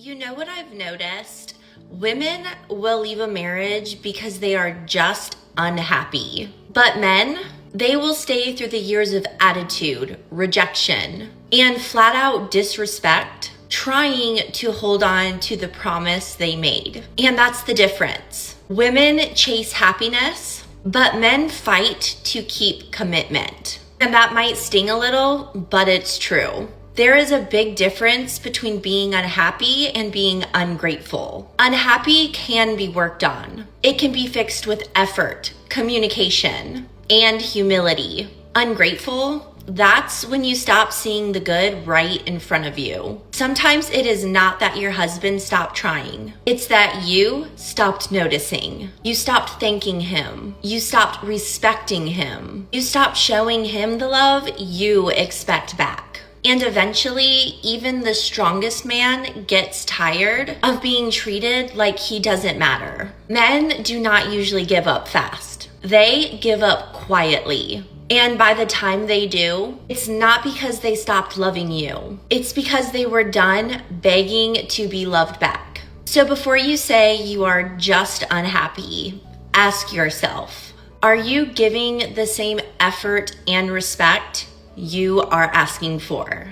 You know what I've noticed? Women will leave a marriage because they are just unhappy. But men, they will stay through the years of attitude, rejection, and flat out disrespect, trying to hold on to the promise they made. And that's the difference. Women chase happiness, but men fight to keep commitment. And that might sting a little, but it's true. There is a big difference between being unhappy and being ungrateful. Unhappy can be worked on. It can be fixed with effort, communication, and humility. Ungrateful, that's when you stop seeing the good right in front of you. Sometimes it is not that your husband stopped trying. It's that you stopped noticing. You stopped thanking him. You stopped respecting him. You stopped showing him the love you expect back. And eventually, even the strongest man gets tired of being treated like he doesn't matter. Men do not usually give up fast. They give up quietly. And by the time they do, it's not because they stopped loving you. It's because they were done begging to be loved back. So before you say you are just unhappy, ask yourself, are you giving the same effort and respect you are asking for?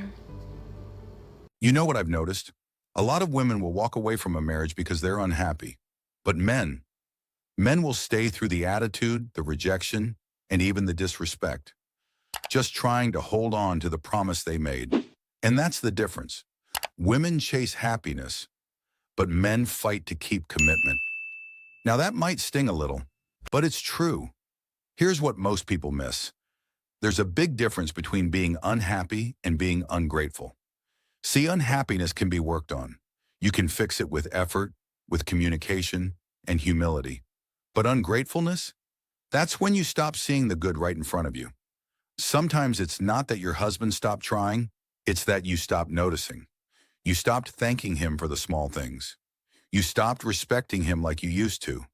You know what I've noticed? A lot of women will walk away from a marriage because they're unhappy. But men will stay through the attitude, the rejection, and even the disrespect, just trying to hold on to the promise they made. And that's the difference. Women chase happiness, but men fight to keep commitment. Now that might sting a little, but it's true. Here's what most people miss. There's a big difference between being unhappy and being ungrateful. See, unhappiness can be worked on. You can fix it with effort, with communication, and humility. But ungratefulness? That's when you stop seeing the good right in front of you. Sometimes it's not that your husband stopped trying, it's that you stopped noticing. You stopped thanking him for the small things. You stopped respecting him like you used to.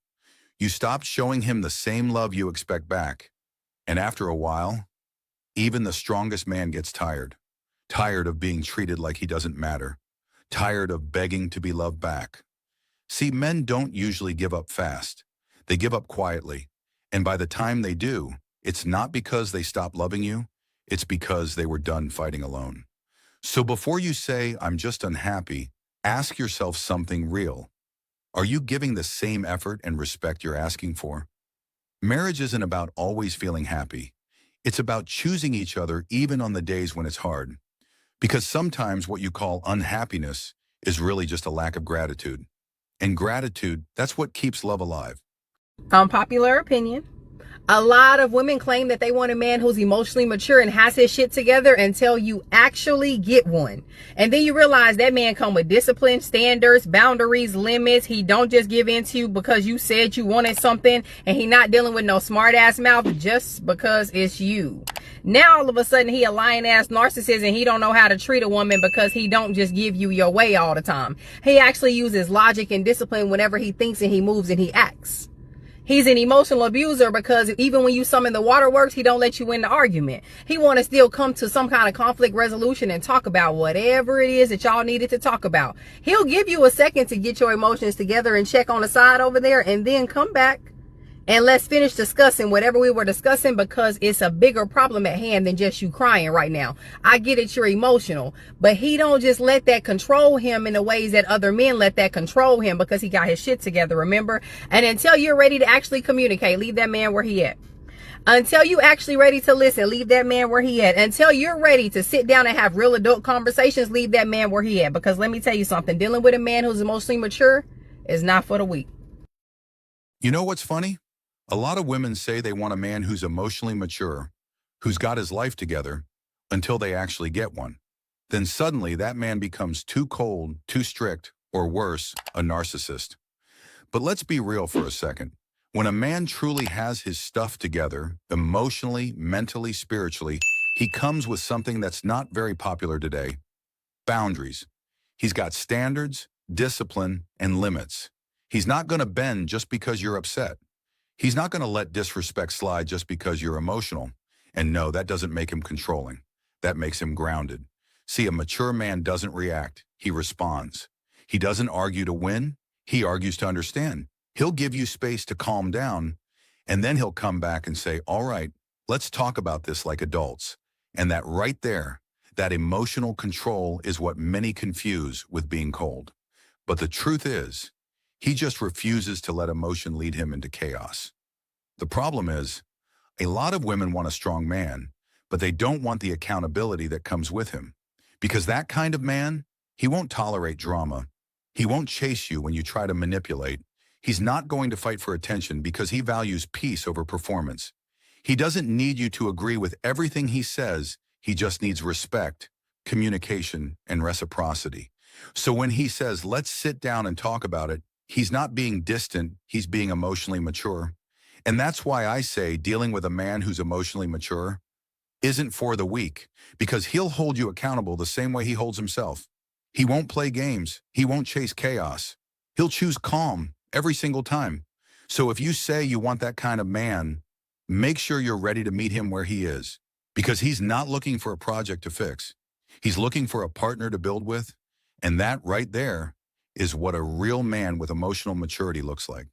You stopped showing him the same love you expect back. And after a while, even the strongest man gets tired of being treated like he doesn't matter, tired of begging to be loved back. See, men don't usually give up fast. They give up quietly. And by the time they do, it's not because they stopped loving you, it's because they were done fighting alone. So before you say, I'm just unhappy, ask yourself something real. Are you giving the same effort and respect you're asking for? Marriage isn't about always feeling happy. It's about choosing each other even on the days when it's hard. Because sometimes what you call unhappiness is really just a lack of gratitude. And gratitude, that's what keeps love alive. Unpopular opinion. A lot of women claim that they want a man who's emotionally mature and has his shit together until you actually get one. And then you realize that man come with discipline, standards, boundaries, limits. He don't just give in to you because you said you wanted something, and he not dealing with no smart ass mouth just because it's you. Now all of a sudden he a lying ass narcissist and he don't know how to treat a woman because he don't just give you your way all the time. He actually uses logic and discipline whenever he thinks and he moves and he acts. He's an emotional abuser because even when you summon the waterworks, he don't let you win the argument. He want to still come to some kind of conflict resolution and talk about whatever it is that y'all needed to talk about. He'll give you a second to get your emotions together and check on the side over there and then come back and let's finish discussing whatever we were discussing, because it's a bigger problem at hand than just you crying right now. I get it, you're emotional, but he don't just let that control him in the ways that other men let that control him because he got his shit together, remember? And until you're ready to actually communicate, leave that man where he at. Until you actually ready to listen, leave that man where he at. Until you're ready to sit down and have real adult conversations, leave that man where he at. Because let me tell you something, dealing with a man who's emotionally mature is not for the weak. You know what's funny? A lot of women say they want a man who's emotionally mature, who's got his life together, until they actually get one. Then suddenly that man becomes too cold, too strict, or worse, a narcissist. But let's be real for a second. When a man truly has his stuff together, emotionally, mentally, spiritually, he comes with something that's not very popular today: boundaries. He's got standards, discipline, and limits. He's not going to bend just because you're upset. He's not going to let disrespect slide just because you're emotional. And no, that doesn't make him controlling. That makes him grounded. See, a mature man doesn't react. He responds. He doesn't argue to win. He argues to understand. He'll give you space to calm down, and then he'll come back and say, all right, let's talk about this like adults. And that right there, that emotional control is what many confuse with being cold. But the truth is, he just refuses to let emotion lead him into chaos. The problem is, a lot of women want a strong man, but they don't want the accountability that comes with him. Because that kind of man, he won't tolerate drama. He won't chase you when you try to manipulate. He's not going to fight for attention because he values peace over performance. He doesn't need you to agree with everything he says. He just needs respect, communication, and reciprocity. So when he says, let's sit down and talk about it, he's not being distant, he's being emotionally mature. And that's why I say dealing with a man who's emotionally mature isn't for the weak, because he'll hold you accountable the same way he holds himself. He won't play games. He won't chase chaos. He'll choose calm every single time. So if you say you want that kind of man, make sure you're ready to meet him where he is, because he's not looking for a project to fix. He's looking for a partner to build with. And that right there is what a real man with emotional maturity looks like.